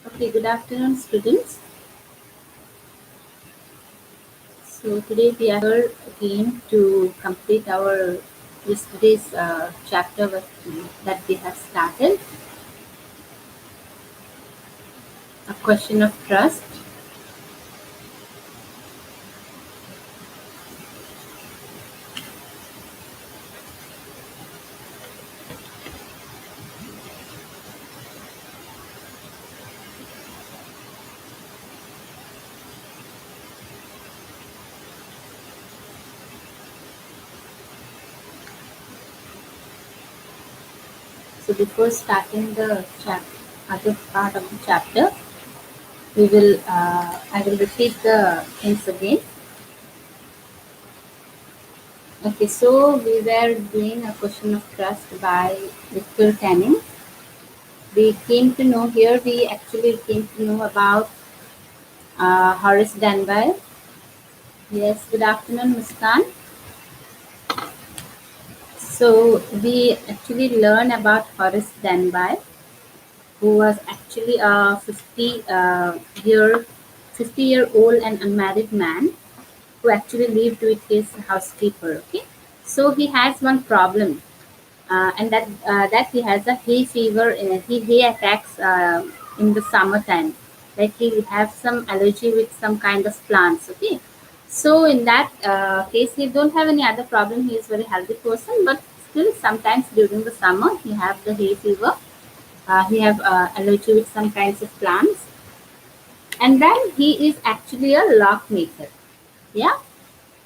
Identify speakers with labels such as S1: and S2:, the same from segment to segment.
S1: Okay, good afternoon, students. So today we are here again to complete our yesterday's chapter that we have started, a question of trust. So before starting the other part of the chapter, I will repeat the things again. Okay, so we were doing a question of trust by Victor Canning. We came to know here. We actually came to know about Horace Danby. Yes, good afternoon, Muskan. So we actually learn about Horace Danby, who was actually a 50-year-old and unmarried man who actually lived with his housekeeper. Okay, so he has one problem, and that he has a hay fever. He attacks in the summertime. Like he have some allergy with some kind of plants. Okay, so in that case, he don't have any other problem. He is very healthy person, but still sometimes during the summer he have the hay fever. He have allergy with some kinds of plants, and then he is actually a lock maker. Yeah,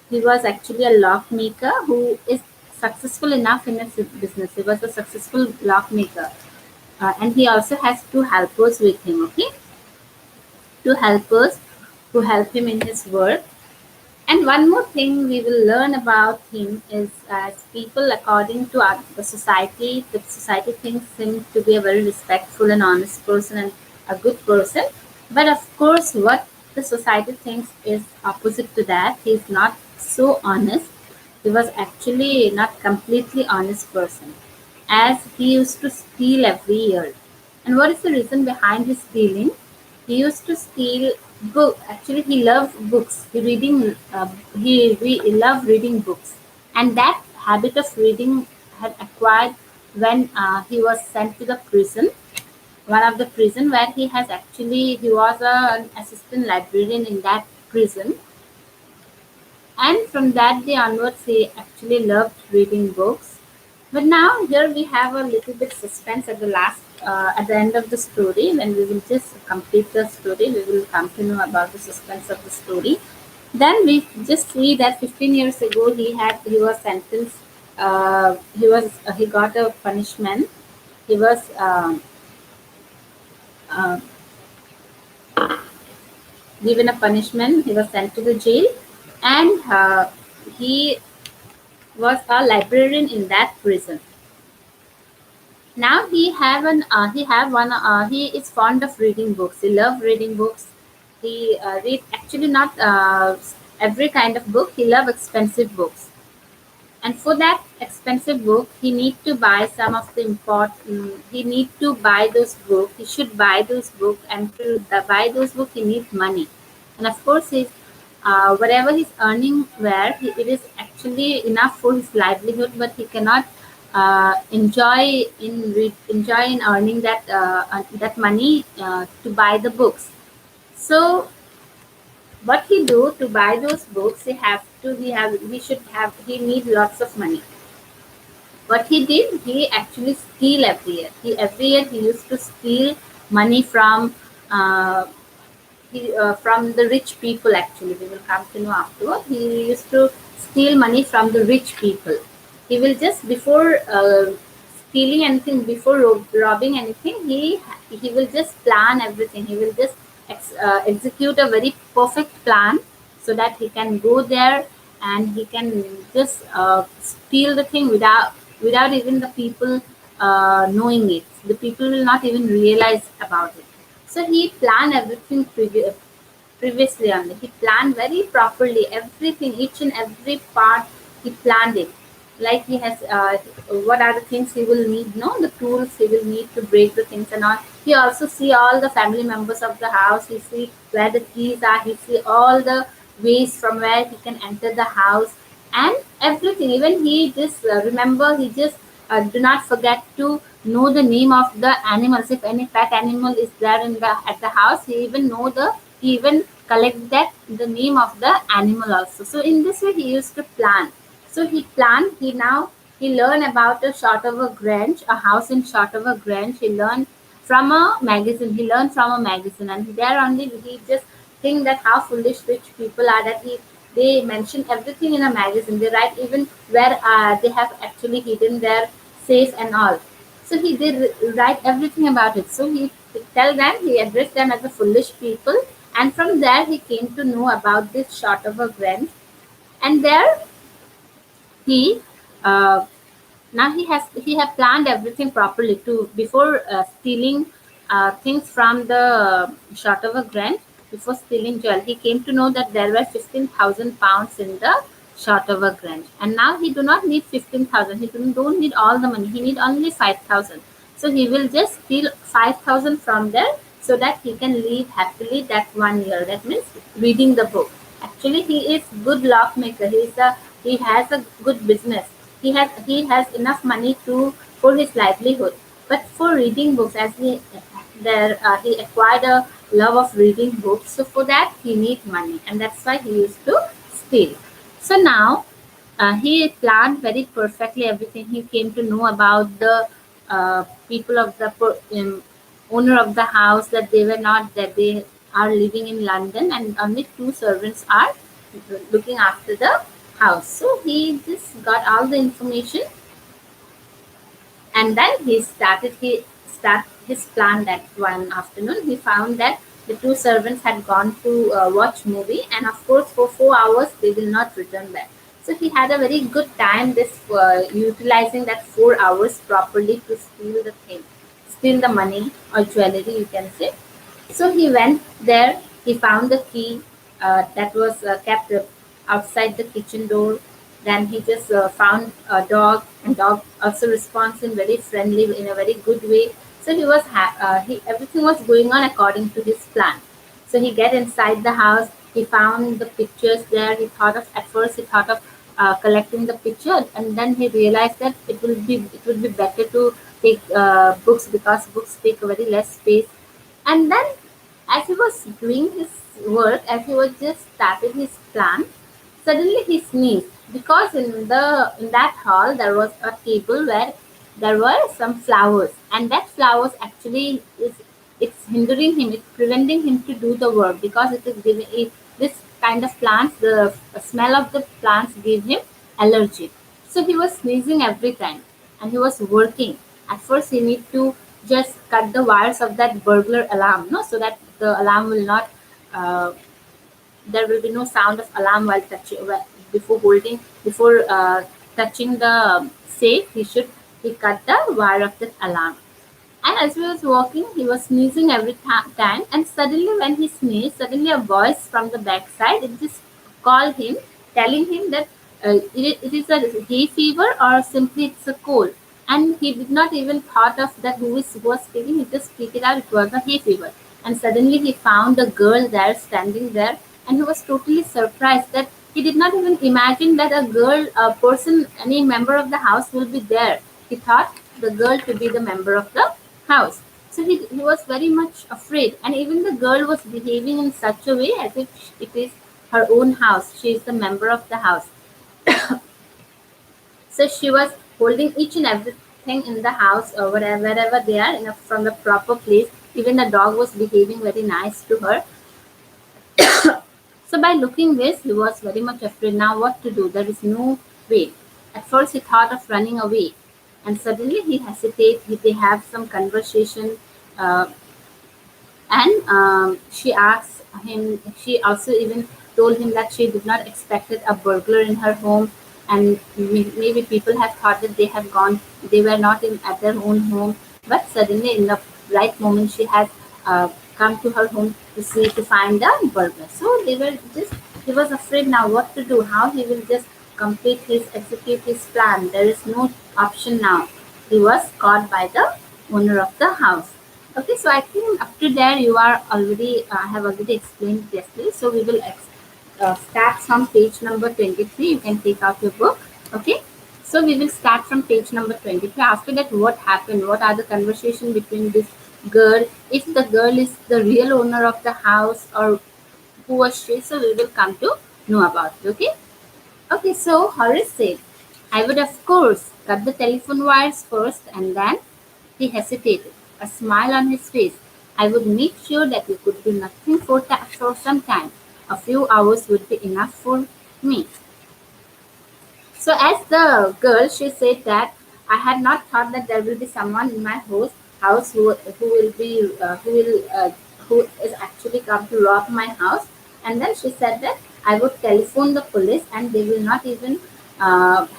S1: he was actually a lock maker who is successful enough in his business. He was a successful lock maker, and he also has two helpers with him. Okay, two helpers who help him in his work. And one more thing we will learn about him is as people, according to the society thinks him to be a very respectful and honest person and a good person. But of course, what the society thinks is opposite to that. He is not so honest. He was actually not completely honest person, as he used to steal every year. And what is the reason behind his stealing? He used to steal book. Actually, he loved books. He loved reading books, and that habit of reading had acquired when he was sent to the prison, one of the prison where he was an assistant librarian in that prison, and from that day onwards, he actually loved reading books. But now here we have a little bit suspense at the end of the story. When we will just complete the story, we will come to know about the suspense of the story. Then we just see that 15 years ago he was sentenced. He got a punishment. He was uh, given a punishment. He was sent to the jail, and he was a librarian in that prison. Now he is fond of reading books. He loves reading books. He read actually not every kind of book. He loves expensive books, and for that expensive book, he need to buy some of the important. He need to buy those books. He should buy those books, and to buy those books, he needs money. And of course, whatever he's earning, it is actually enough for his livelihood, but he cannot enjoy in earning that money to buy the books. So what he do to buy those books? He need lots of money. What he did, he actually steal every year. Every year he used to steal money uh, from the rich people. Actually, we will come to know afterward. He used to steal money from the rich people. He will just before stealing anything, before robbing anything, he will just plan everything. He will just execute a very perfect plan so that he can go there and he can just steal the thing without even the people knowing it. The people will not even realize about it. So he planned everything previously only. He planned very properly everything, each and every part. He planned it. like he has what are the things he will need, no, the tools he will need to break the things and all. He also see all the family members of the house. He see where the keys are. He see all the ways from where he can enter the house and everything. Even he just remember, he just do not forget to know the name of the animals. If any pet animal is there in the at the house, he even collect that the name of the animal also. So in this way he used to plan. So he planned. He learned about a sort of a Grange, a house in sort of a Grange. He learned from a magazine. He learned from a magazine, and there only he just think that how foolish rich people are, that they mention everything in a magazine. They write even where they have actually hidden their safe and all. So he did write everything about it. So he tell them, he addressed them as a foolish people, and from there he came to know about this sort of a Grange, and there he uh, now he have planned everything properly to before stealing things from the short of a grant. Before stealing jewel, he came to know that there were 15,000 pounds in the short of a grant, and now he do not need 15,000. He don't need all the money. He need only 5,000. So he will just steal 5,000 from there so that he can live happily that 1 year. That means reading the book. Actually, he is good lockmaker. He has a good business. He has enough money to for his livelihood. But for reading books, as he acquired a love of reading books. So for that he need money, and that's why he used to steal. So now he planned very perfectly everything. He came to know about the people of the owner of the house, that they were not, that they are living in London and only two servants are looking after the house. So he just got all the information, and then he start his plan. That one afternoon he found that the two servants had gone to watch movie, and of course for 4 hours they will not return back. So he had a very good time, this utilizing that 4 hours properly to steal the money or jewelry, you can say. So he went there. He found the key that was kept outside the kitchen door. Then he just found a dog, and dog also responds in very friendly, in a very good way. So everything was going on according to his plan. So he get inside the house. He found the pictures there. At first he thought of collecting the picture, and then he realized that it would be better to take books, because books take a very less space. And then, as he was doing his work, as he was just starting his plan, suddenly he sneezed, because in that hall there was a table where there were some flowers, and that flowers actually it's hindering him, it's preventing him to do the work, because it is giving this kind of plants, the smell of the plants gave him allergy. So he was sneezing every time, and he was working. At first he need to just cut the wires of that burglar alarm, no, so that the alarm will not uh, there will be no sound of alarm while touching, before touching the safe. He cut the wire of that alarm. And as he was walking, he was sneezing every time. And suddenly, when he sneezed, suddenly a voice from the backside, it just called him, telling him that it is a hay fever, or simply it's a cold. And he did not even thought of that who was speaking. He just speak it out. It was a hay fever. And suddenly he found a girl there, standing there, and he was totally surprised that he did not even imagine that a person, any member of the house will be there. He thought the girl to be the member of the house. So he was very much afraid, and even the girl was behaving in such a way as if it is her own house. She is the member of the house. So she was holding each and everything in the house, or wherever they are, from the proper place. Even the dog was behaving very nice to her. So by looking this, he was very much afraid. Now what to do? There is no way. At first he thought of running away, and suddenly he hesitates. They have some conversation, uh, and she asks him. She also even told him that she did not expected a burglar in her home, and maybe people have thought that they were not at their own home, but suddenly in the right moment she has come to her home to find the burglar. So he was afraid now what to do, how he will just execute his plan. There is no option now. He was caught by the owner of the house. Okay, so I think up to there you are already have already explained yesterday. So we will start from page number 23. You can take out your book. Okay, so we will start from page number 23. After that, what happened? What are the conversation between this girl? If the girl is the real owner of the house, or who was she? So we will come to know about it. Okay. Okay. So Horace said, "I would of course cut the telephone wires first, and then." He hesitated, a smile on his face. "I would make sure that you could do nothing for some time. A few hours would be enough for me." So as the girl, she said that I had not thought that there will be someone in my house who will be who is actually come to rob my house. And then she said that I would telephone the police and they will not even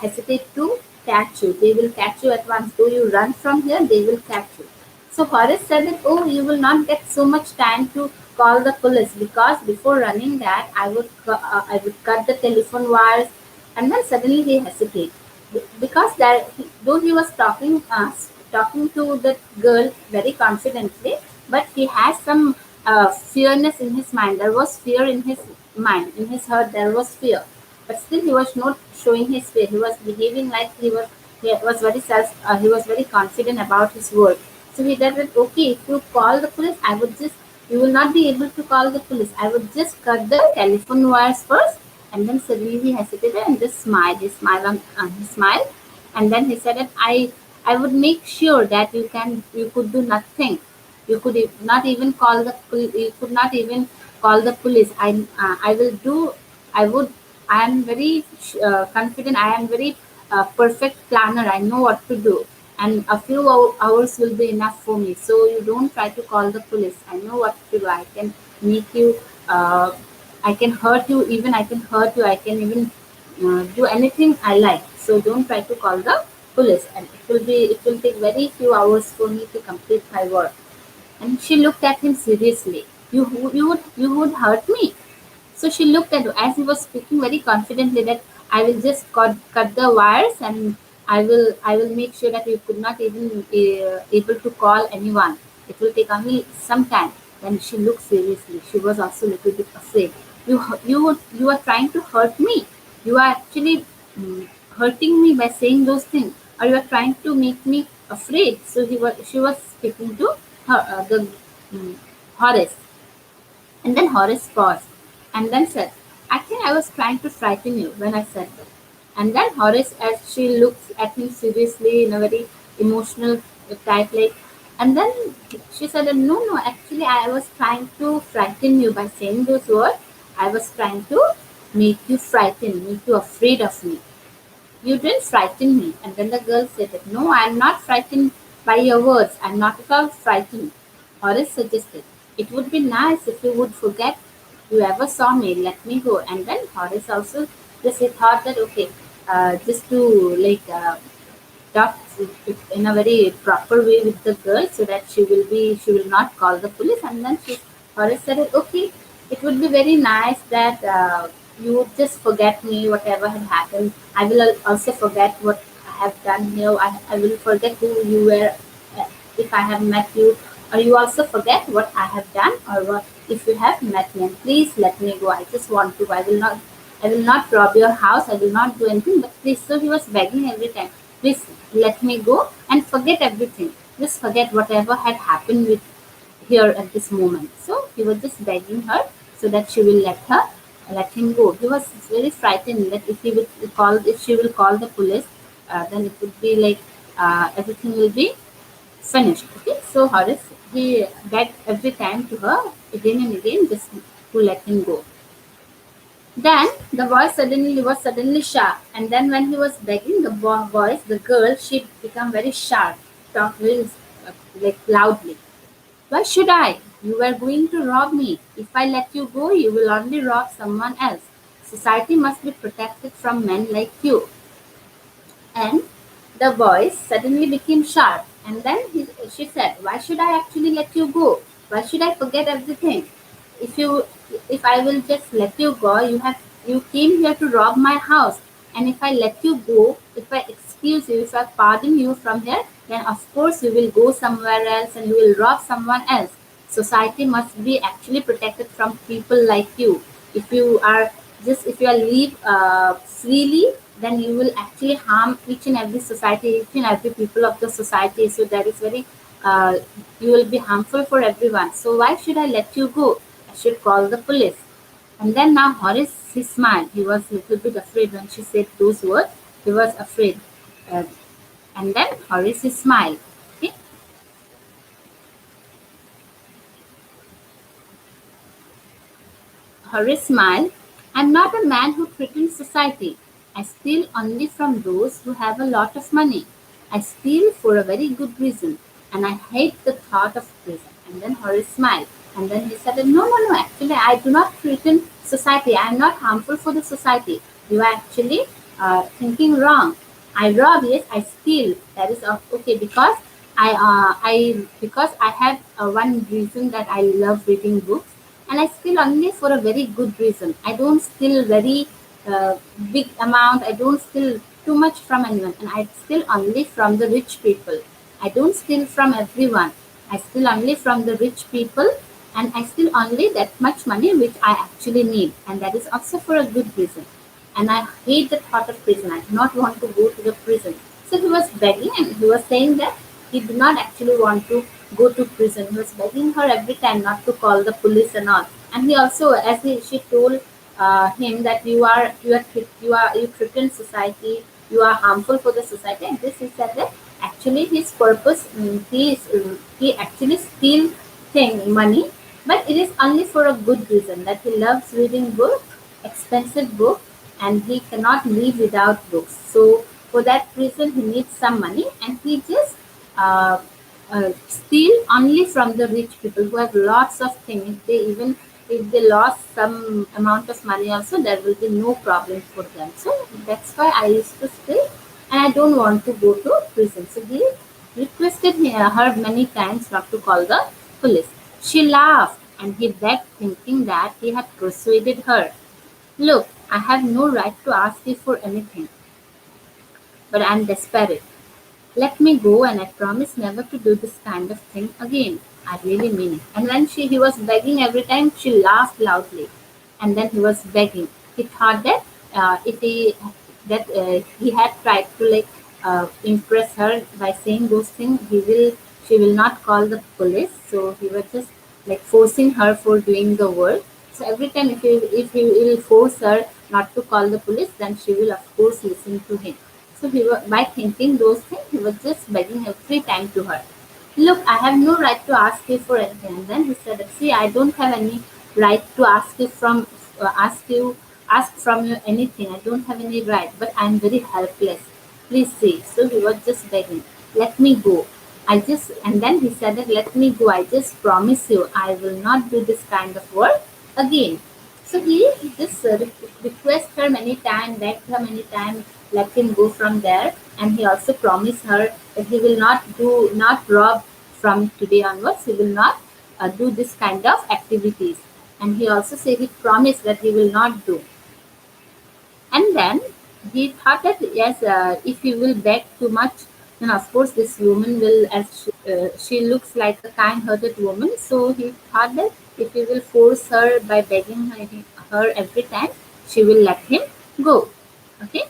S1: hesitate to catch you. They will catch you at once. Though you run from here, they will catch you. So Horace said that, "Oh, you will not get so much time to call the police, because before running that, I would cut the telephone wires." And then suddenly he hesitated, because though he was talking to the girl very confidently, but he has some fearness in his mind. There was fear in his mind, in his heart. There was fear, but still he was not showing his fear. He was behaving like he was very confident about his word. So he said that, "Okay, if you call the police, you will not be able to call the police. I would just cut the telephone wires first." And then suddenly he hesitated and just smiled. He smiled, and then he said that I would make sure that you could do nothing. You could not even call the you could not even call the police. I will do. I would. I am very confident. I am very perfect planner. I know what to do, and a few hours will be enough for me. So you don't try to call the police. I know what to do. I can make you. I can hurt you. Even I can hurt you. I can even do anything I like. So don't try to call the police. And it will take very few hours for me to complete my work. And she looked at him seriously. You would hurt me. So she looked at as he was speaking very confidently that I will just cut the wires, and I will make sure that you could not even able to call anyone. It will take only some time. Then she looked seriously. She was also a little bit afraid. You are trying to hurt me. You are actually hurting me by saying those things, or you are trying to make me afraid. So she was speaking to the Horace. And then Horace paused and then said, "I think I was trying to frighten you when I said that." And then Horace, as she looks at him seriously in a very emotional type, like, and then she said, "No, no, actually, I was trying to frighten you by saying those words. I was trying to make you frightened, make you afraid of me. You didn't frighten me." And then the girl said that, "No, I am not frightened by your words. I am not at all frightened." Horace suggested, "It would be nice if you would forget you ever saw me. Let me go." And then Horace also just he thought that, okay, just to like talk in a very proper way with the girl, so that she will not call the police. And then Horace said, "Okay, it would be very nice that you would just forget me, whatever had happened. I will also forget what I have done here. I will forget who you were if I have met you, or you also forget what I have done, or what if you have met me. And please let me go. I just want to. I will not rob your house. I will not do anything. But please." So he was begging every time, "Please let me go and forget everything. Just forget whatever had happened with here at this moment." So he was just begging her so that she will let him go. He was very frightened that if she will call the police, then it would be like everything will be finished. Okay, so Horace, he begged every time to her again and again, just to let him go. Then the voice was suddenly sharp, and then when he was begging, the girl, she became very sharp, talked very like loudly. "Why should I? You were going to rob me. If I let you go, you will only rob someone else. Society must be protected from men like you." And the voice suddenly became sharp, and then she said, "Why should I actually let you go? Why should I forget everything? If I will just let you go, you came here to rob my house. and if I let you go, if I excuse you, if I pardon you from here, then of course you will go somewhere else and you will rob someone else. Society must be actually protected from people like you. If you are if you are live freely, then you will actually harm each and every society, each and every people of the society. So that is very uh, you will be harmful for everyone. So why should I let you go? I should call the police. And then now Horace, he smiled. He was a little bit afraid when she said those words. He was afraid. Uh, and then Horace, he smiled. Okay? Horace smiled. I'm not a man who threatens society. I steal only from those who have a lot of money. I steal for a very good reason, and I hate the thought of prison. And then Horace smiled. And then he said, no, no, no, actually, I do not threaten society. I am not harmful for the society. You are actually thinking wrong. I rob, yes, I steal. That is okay because I have one reason that I love reading books, and I steal only for a very good reason. I don't steal very uh, big amount. I don't steal too much from anyone, and I steal only from the rich people. I don't steal from everyone. I steal only from the rich people, and I steal only that much money which I actually need, and that is also for a good reason. And I hate the thought of prison. I do not want to go to the prison. So he was begging, and he was saying that he did not actually want to go to prison. He was begging her every time not to call the police and all. And he also, she told him that you threaten society, you are harmful for the society. And this he said that actually his purpose, he actually steal money, but it is only for a good reason, that he loves reading books, expensive books, and he cannot live without books. So for that reason, he needs some money, and he just uh, steal only from the rich people who have lots of things. If they lost some amount of money also, there will be no problem for them. So that's why I used to steal, and I don't want to go to prison. So he requested her many times not to call the police. She laughed, and he begged, thinking that he had persuaded her. Look, I have no right to ask you for anything, but I am desperate. Let me go, and I promise never to do this kind of thing again. I really mean it. And when he was begging every time, she laughed loudly. And then he was begging. He thought that if he that he had tried to impress her by saying those things, she will not call the police. So he was just like forcing her for doing the work. So every time if he will force her not to call the police, then she will of course listen to him. So by thinking those things, he was just begging every time to her. Look, I have no right to ask you for anything. And then he said, see, I don't have any right to ask from you anything. I don't have any right, but I am very helpless. Please see. So he was just begging, let me go. And then he said that, let me go. I just promise you, I will not do this kind of work again. So he just requested her many times, begged her many times, let him go from there. And he also promised her that he will not rob from today onwards. He will not do this kind of activities. And he also said he promised that he will not do. And then he thought that yes, if he will beg too much, then of course this woman will, as she looks like a kind-hearted woman. So he thought that if he will force her by begging her every time, she will let him go. Okay,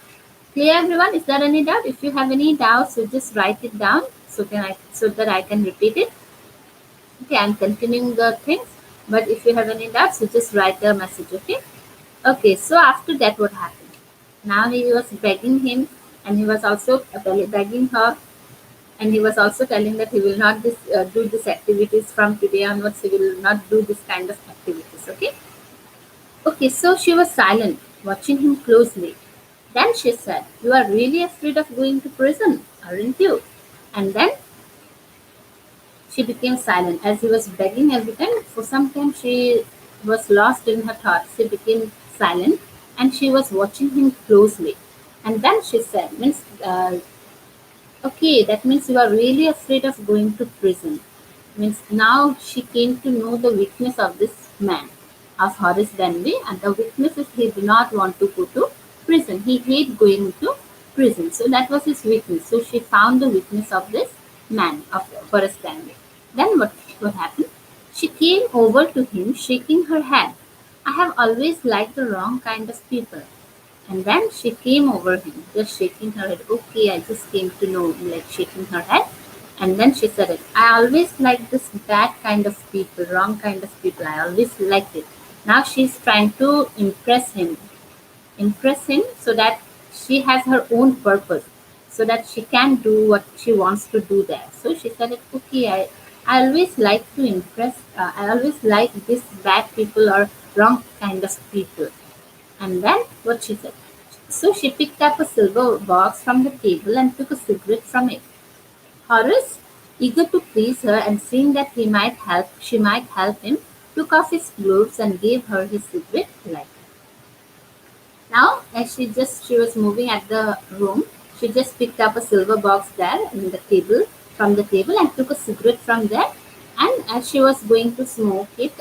S1: clear everyone? Is there any doubt? If you have any doubts, you just write it down so that I can repeat it. Okay, I'm continuing the things. But if you have any doubts, you just write the message. Okay. Okay. So after that, what happened? Now he was begging him, and he was also begging her, and he was also telling that he will not do these activities from today onwards. He will not do this kind of activities. Okay. Okay. So she was silent, watching him closely. Then she said, "You are really afraid of going to prison, aren't you?" And then she became silent as he was begging every time. For some time, she was lost in her thoughts. She became silent, and she was watching him closely. And then she said, okay, that means you are really afraid of going to prison. Means now she came to know the weakness of this man, of Horace Denby, and the weakness is he did not want to go to prison. He hated going to prison. So that was his weakness. So she found the weakness of this man of Forrest Gump. Then what happened? She came over to him, shaking her head. I have always liked the wrong kind of people. And then she came over him, just shaking her head. Okay, I just came to know, like shaking her head. And then she said it. I always liked this bad kind of people, wrong kind of people. I always liked it. Now she's trying to impress him so that she has her own purpose, so that she can do what she wants to do there. So she said, okay, I always like to impress, I always like this bad people or wrong kind of people. And then what she said? So she picked up a silver box from the table and took a cigarette from it. Horace, eager to please her and seeing that she might help him, took off his gloves and gave her his cigarette lighter. Now, as she was moving at the room, she just picked up a silver box there in the table from the table and took a cigarette from there. And as she was going to smoke it,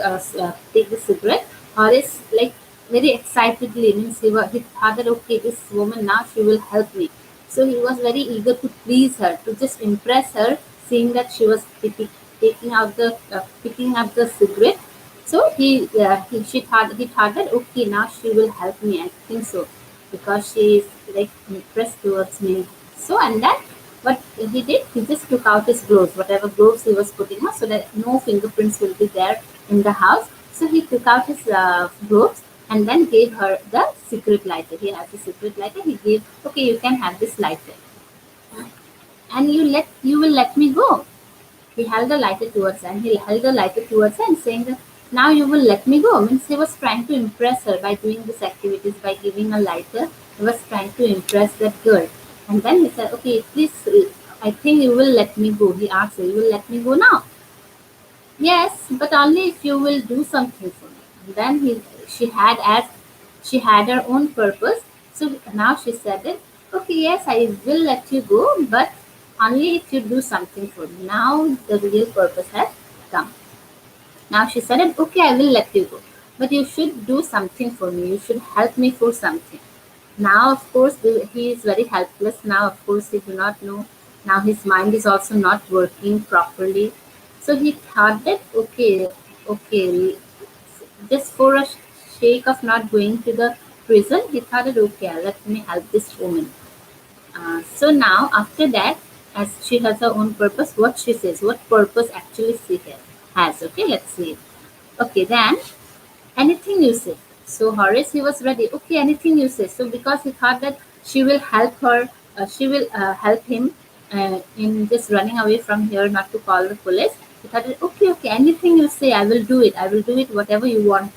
S1: take the cigarette, Horace like very excitedly means he thought that okay, this woman now she will help me. So he was very eager to please her, to just impress her, seeing that she was picking up the cigarette. So he thought that okay, now she will help me. I think so, because she is like impressed towards me. So and then what he did, he just took out his gloves, whatever gloves he was putting on, so that no fingerprints will be there in the house. So he took out his gloves and then gave her the secret lighter. He has a secret lighter. He gave, okay, you can have this lighter, and you will let me go. He held the lighter towards her, and he held the lighter towards her and saying that now you will let me go. Means he was trying to impress her by doing these activities, by giving a lighter. He was trying to impress that girl. And then he said, okay, please, I think you will let me go. He asked her, you will let me go now? Yes, but only if you will do something for me. And then she had her own purpose. So now she said that, okay, yes, I will let you go, but only if you do something for me. Now the real purpose has come. Now she said, okay, I will let you go, but you should do something for me. You should help me for something. Now, of course, he is very helpless. Now, of course, he do not know. Now his mind is also not working properly. So he thought that, okay, just for a sake of not going to the prison, he thought that, okay, let me help this woman. So now, after that, as she has her own purpose, what she says, what purpose actually she has. Okay, let's see. Okay, then anything you say. So Horace, he was ready. Okay, anything you say. So because he thought that she will help her, she will help him in just running away from here, not to call the police. He thought, okay, anything you say, I will do it. I will do it. Whatever you want.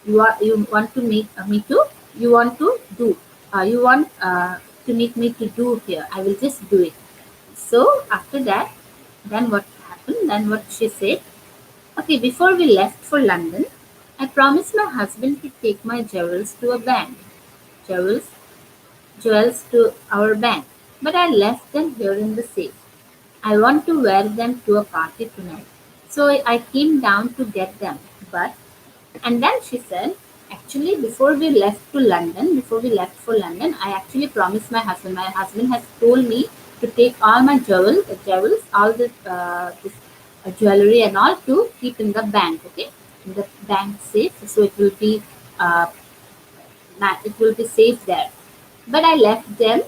S1: You want to make me to. You want to do. You want to make me to do here. I will just do it. So after that, then what happened? Then what she said? Okay, before we left for London, I promised my husband to take my jewels to a bank. Jewels, jewels to our bank. But I left them here in the safe. I want to wear them to a party tonight. So I came down to get them. But, and then she said, actually, before we left for London, I actually promised my husband. My husband has told me to take all my jewels, all this jewelry and all to keep in the bank, okay, in the bank safe. So uh, it will be safe there. But I left them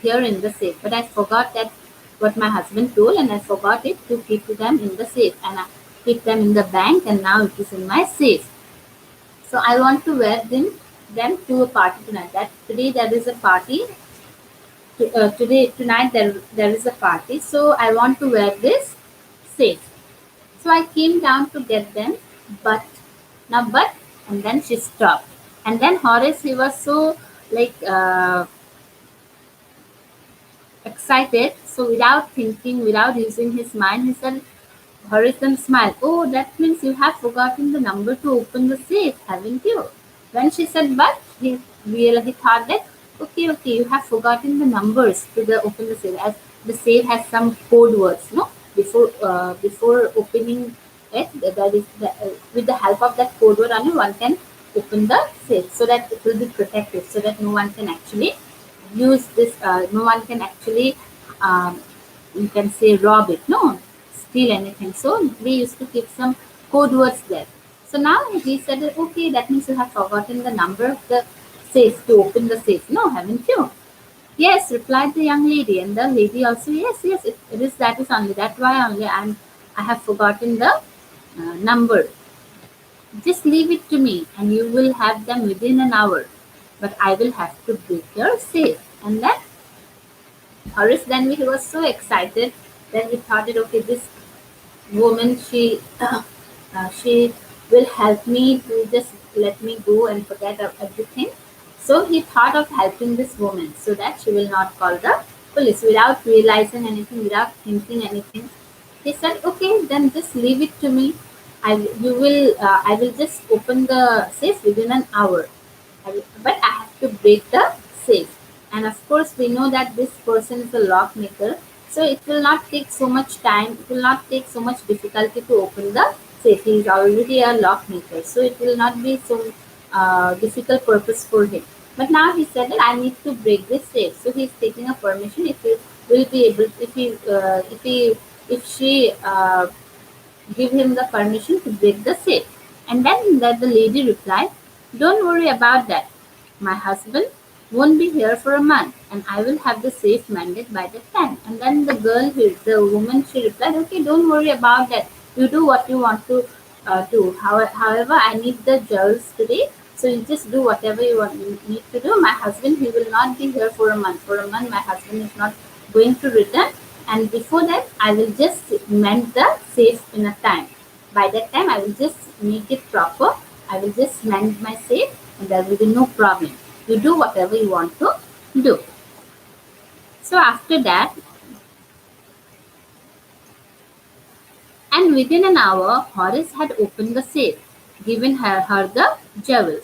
S1: here in the safe. But I forgot that what my husband told, and I forgot it to keep them in the safe, and I keep them in the bank, and now it is in my safe. So I want to wear them to a party tonight. That today there is a party. Tonight there is a party. So I want to wear this safe. So I came down to get them, but and then she stopped. And then Horace, he was so like excited. So without thinking, without using his mind, he said, Horace then smiled. Oh, that means you have forgotten the number to open the safe, haven't you? When she said, but he thought that, okay, you have forgotten the numbers to the open the safe, as the safe has some code words, no? Before opening it, that is with the help of that code word only one can open the safe so that it will be protected, so that no one can actually use this, no one can actually, um, you can say, rob it, no, steal anything. So we used to keep some code words there. So now he said, okay, that means you have forgotten the number of the safe to open the safe. No, haven't you? Yes, replied the young lady, and the lady also, yes, yes, it is, that is only, that why only I have forgotten the number. Just leave it to me, and you will have them within an hour. But I will have to break your safe. And then Horace, then he was so excited that he thought that, okay, this woman, she will help me to just let me go and forget of everything. So he thought of helping this woman so that she will not call the police, without realizing anything, without thinking anything. He said, okay, then just leave it to me. I will just open the safe within an hour. But I have to break the safe. And of course, we know that this person is a lock maker, so it will not take so much time, it will not take so much difficulty to open the safe. He is already a lock maker, so it will not be so difficult purpose for him. But now he said that I need to break this safe, so he is taking a permission if he will be able, if she give him the permission to break the safe. And then the lady replied, don't worry about that. My husband won't be here for a month, and I will have the safe mended by that time. And then the woman, she replied, okay, don't worry about that. You do what you want to do. However, I need the jewels today, so you just do whatever you need to do. My husband, he will not be here for a month. For a month, my husband is not going to return, and before that I will just mend the safe in a time. By that time I will just make it proper. I will just mend my safe, and there will be no problem. You do whatever you want to do. So after that, and within an hour, Horace had opened the safe, given her the jewels,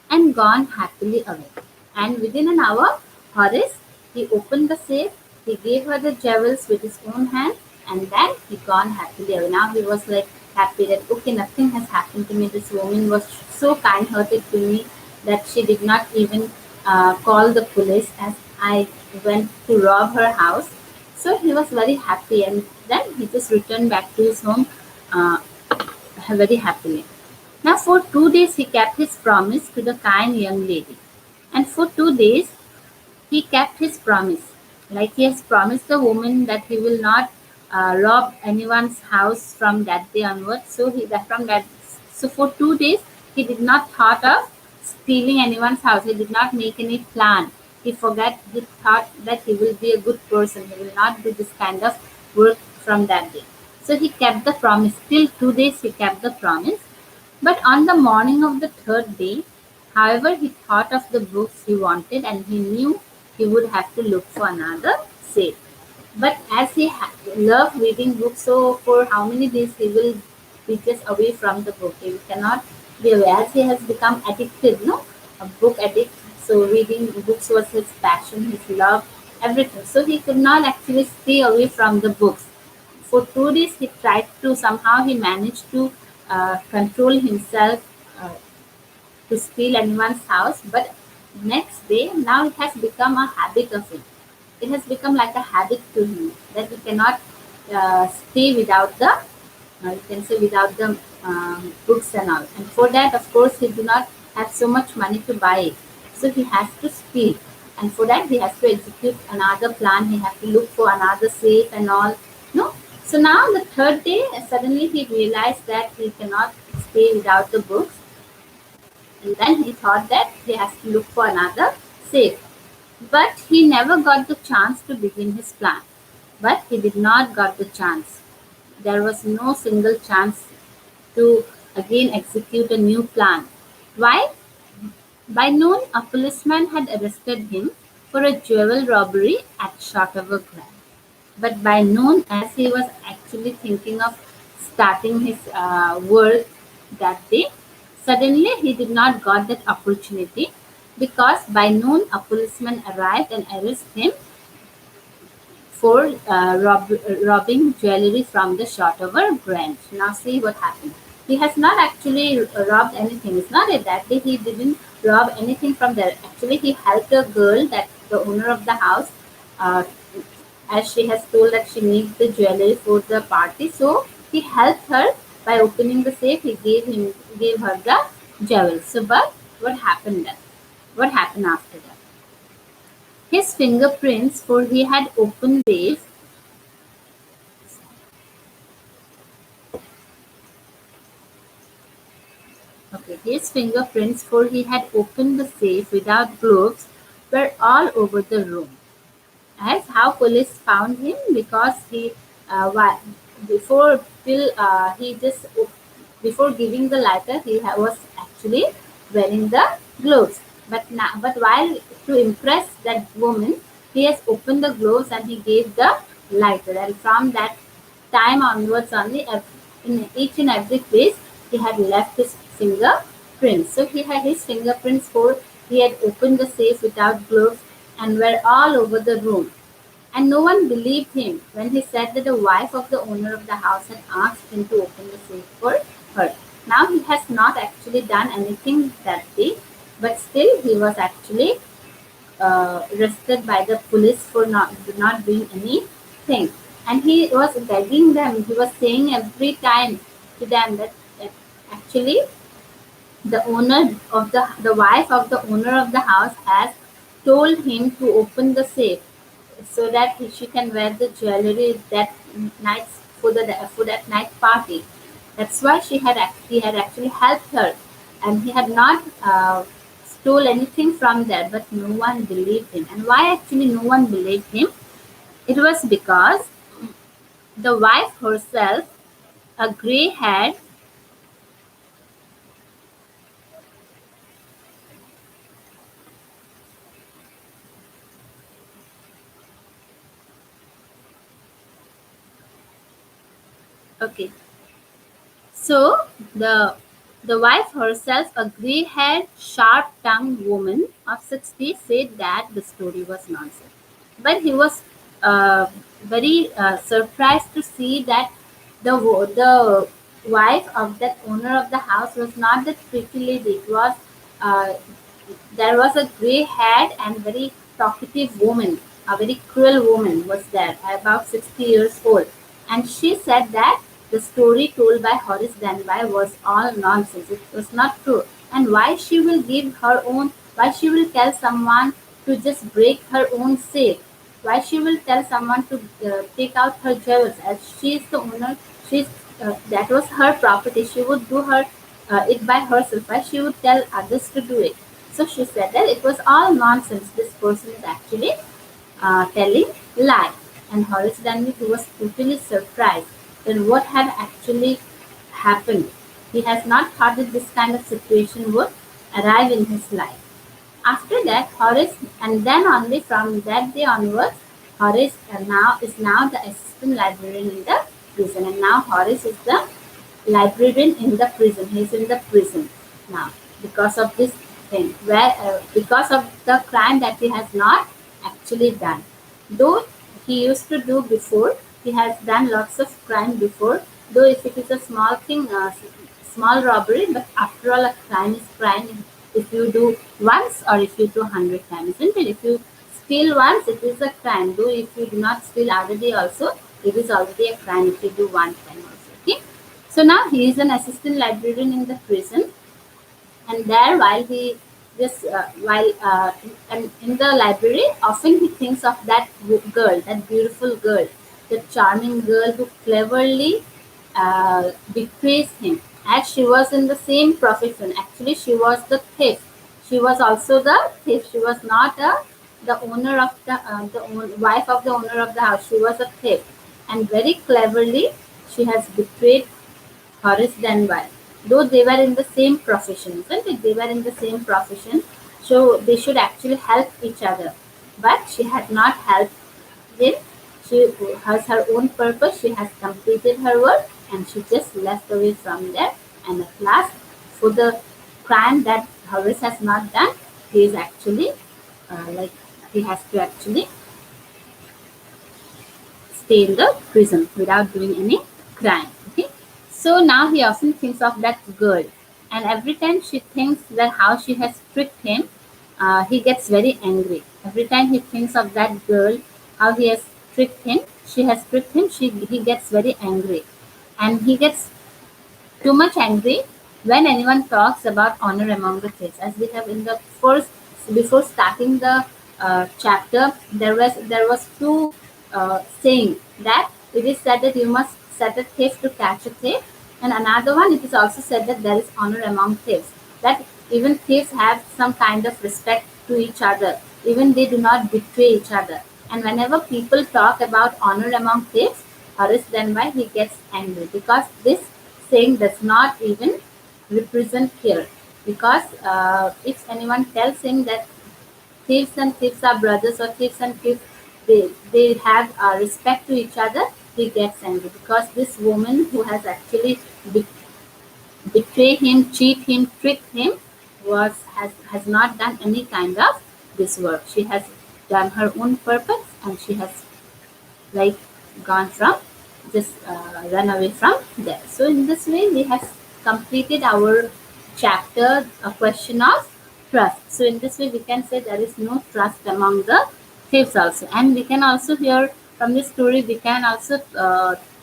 S1: and gone happily away. And within an hour, Horace, he opened the safe, he gave her the jewels with his own hand, and then he gone happily away. Now he was like happy that, okay, nothing has happened to me. This woman was so kind-hearted to me that she did not even call the police as I went to rob her house. So he was very happy, and then he just returned back to his home uh, very happily. Now, for 2 days, he kept his promise to the kind young lady. And for 2 days, he kept his promise. Like he has promised the woman that he will not rob anyone's house from that day onwards. So for 2 days, he did not thought of stealing anyone's house. He did not make any plan. He forgot. He thought that he will be a good person. He will not do this kind of work from that day. So he kept the promise. Till 2 days, he kept the promise. But on the morning of the third day, however, he thought of the books he wanted, and he knew he would have to look for another safe. But as he loved reading books, so for how many days he will be just away from the book? He cannot be away, as he has become addicted, no? A book addict. So reading books was his passion, his love, everything. So he could not actually stay away from the books. For 2 days, he tried to, somehow he managed to control himself to steal anyone's house. But next day, now it has become a habit of him. It has become like a habit to him that he cannot stay without the, you can say, without the books and all. And for that, of course, he do not have so much money to buy it. So he has to steal. And for that, he has to execute another plan. He has to look for another safe and all. No. So now the third day, suddenly he realized that he cannot stay without the books. And then he thought that he has to look for another safe. But he never got the chance to begin his plan. But he did not got the chance. There was no single chance to again execute a new plan. Why? By noon, a policeman had arrested him for a jewel robbery at Shotover Grand. But by noon, as he was actually thinking of starting his work that day, suddenly he did not got that opportunity, because by noon a policeman arrived and arrested him for robbing jewelry from the Shotover branch. Now see what happened. He has not actually robbed anything. It's not that day he didn't rob anything from there. Actually, he helped a girl, that the owner of the house, uh, as she has told that she needs the jewelry for the party. So he helped her by opening the safe. He gave her the jewels. So, but what happened then? What happened after that? His fingerprints, for he had opened the safe. Okay, his fingerprints, for he had opened the safe without gloves, were all over the room. As how police found him, because he before till he just before giving the lighter was actually wearing the gloves, but now, but while to impress that woman, he has opened the gloves and he gave the lighter, and from that time onwards only, in each and every place he had left his fingerprints. So he had his fingerprints, for he had opened the safe without gloves and were all over the room. And no one believed him when he said that the wife of the owner of the house had asked him to open the safe for her. Now he has not actually done anything that day, but still he was actually arrested by the police for not doing anything. And he was begging them. He was saying every time to them that actually the wife of the owner of the house has told him to open the safe so that she can wear the jewelry that night for that night party. That's why he had actually helped her, and he had not stole anything from there. But no one believed him. And why actually no one believed him? It was because the wife herself, a gray-haired. Okay, so the wife herself, a grey-haired, sharp-tongued woman of 60, said that the story was nonsense. But he was very surprised to see that the wife of that owner of the house was not that pretty lady. It was uh, there was a grey-haired and very talkative woman, a very cruel woman was there, about 60 years old. And she said that the story told by Horace Danby was all nonsense. It was not true. And why she will tell someone to just break her own safe? Why she will tell someone to take out her jewels, as she is the owner? She's That was her property. She would do her it by herself. Why she would tell others to do it? So she said that it was all nonsense. This person is actually telling lie. And Horace Danby, who was totally surprised then what had actually happened. He has not thought that this kind of situation would arrive in his life. After that, Horace, and then only from that day onwards, Horace now the assistant librarian in the prison, and now Horace is the librarian in the prison. He is in the prison now because of this thing, because of the crime that he has not actually done. Though he used to do before, he has done lots of crime before. Though if it is a small thing, small robbery, but after all, a crime is crime. If you do once or if you do 100 times, isn't it? If you steal once, it is a crime. Though if you do not steal other day also, it is already a crime if you do one time also. Okay. So now he is an assistant librarian in the prison, and there while he just while and in the library, often he thinks of that girl, that beautiful girl, the charming girl who cleverly betrays him, as she was in the same profession. Actually, she was the thief. She was also the thief. She was not the owner of the wife of the owner of the house. She was a thief, and very cleverly she has betrayed Horace Dunbar. Though they were in the same profession, isn't it? They were in the same profession, so they should actually help each other. But she had not helped him. She has her own purpose. She has completed her work, and she just left away from there. And at last, for the crime that Horace has not done, he is actually like he has to actually stay in the prison without doing any crime. Okay, So now he often thinks of that girl, and every time she thinks that how she has tricked him, he gets very angry. Every time he thinks of that girl, how he has tricked him, she has tricked him, he gets very angry, and he gets too much angry when anyone talks about honor among the kids. As we have in the first, before starting the chapter, there was two saying that it is said that you must set a thief to catch a thief, and another one it is also said that there is honor among thieves. That even thieves have some kind of respect to each other. Even they do not betray each other. And whenever people talk about honor among thieves, Horace Denby he gets angry because this saying does not even represent here. Because if anyone tells him that thieves are brothers or thieves and thieves they have respect to each other, he gets angry because this woman who has actually be- betray him, cheat him, trick him has not done any kind of this work. She has done her own purpose and she has like gone from just run away from there. So in this way we have completed our chapter, a question of trust. So in this way we can say there is no trust among the thieves also, and we can also hear from this story we can also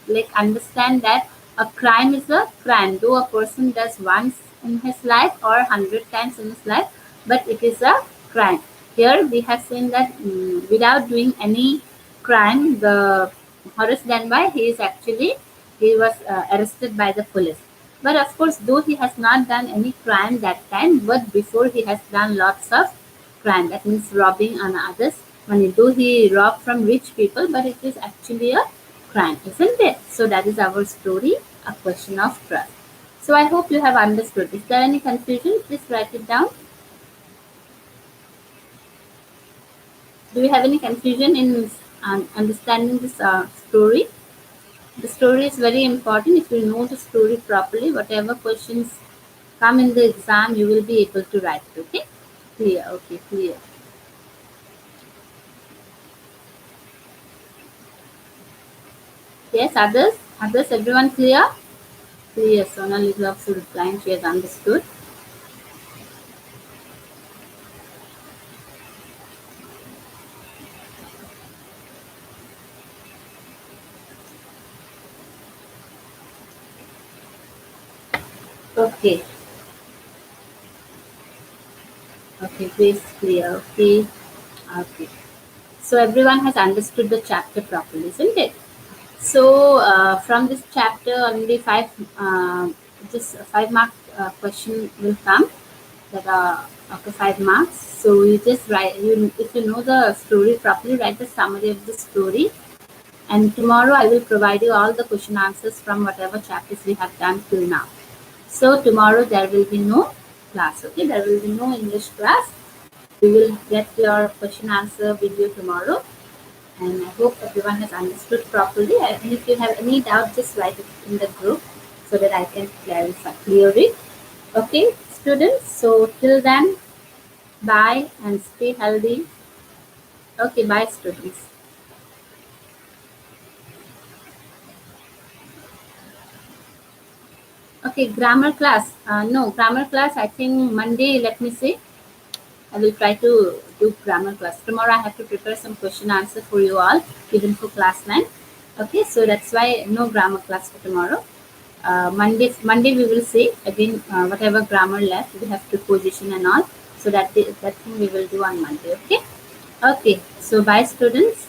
S1: like understand that a crime is a crime though a person does once in his life or 100 times in his life, but it is a crime. Here we have seen that without doing any crime, the Horace Denby, he was arrested by the police. But of course, though he has not done any crime that time, but before he has done lots of crime. That means robbing on others money. Though he robbed from rich people, but it is actually a crime, isn't it? So that is our story, a question of trust. So I hope you have understood. Is there any confusion? Please write it down. Do you have any confusion in understanding this story? The story is very important. If you know the story properly, whatever questions come in the exam, you will be able to write it. Okay? Clear. Okay, clear. Yes, others? Others, everyone clear? Clear. Sonal is also replying. She has understood. Okay. Okay, Grace, clear. Okay. Okay. So everyone has understood the chapter properly, isn't it? So from this chapter, only just a 5 mark question will come that are after 5 marks. So you just write. If you know the story properly, write the summary of the story. And tomorrow I will provide you all the question answers from whatever chapters we have done till now. So tomorrow there will be no class. Okay, there will be no English class. We will get your question answer video tomorrow, and I hope everyone has understood properly. And if you have any doubt, just write it in the group so that I can clear it. Okay, students. So till then, bye and stay healthy. Okay, bye, students. Okay, grammar class. No, grammar class. I think Monday. Let me see. I will try to do grammar class. Tomorrow I have to prepare some question answer for you all, even for class 9. Okay, so that's why no grammar class for tomorrow. Monday we will see again whatever grammar left. We have preposition and all. So that thing we will do on Monday. Okay. Okay. So bye, students.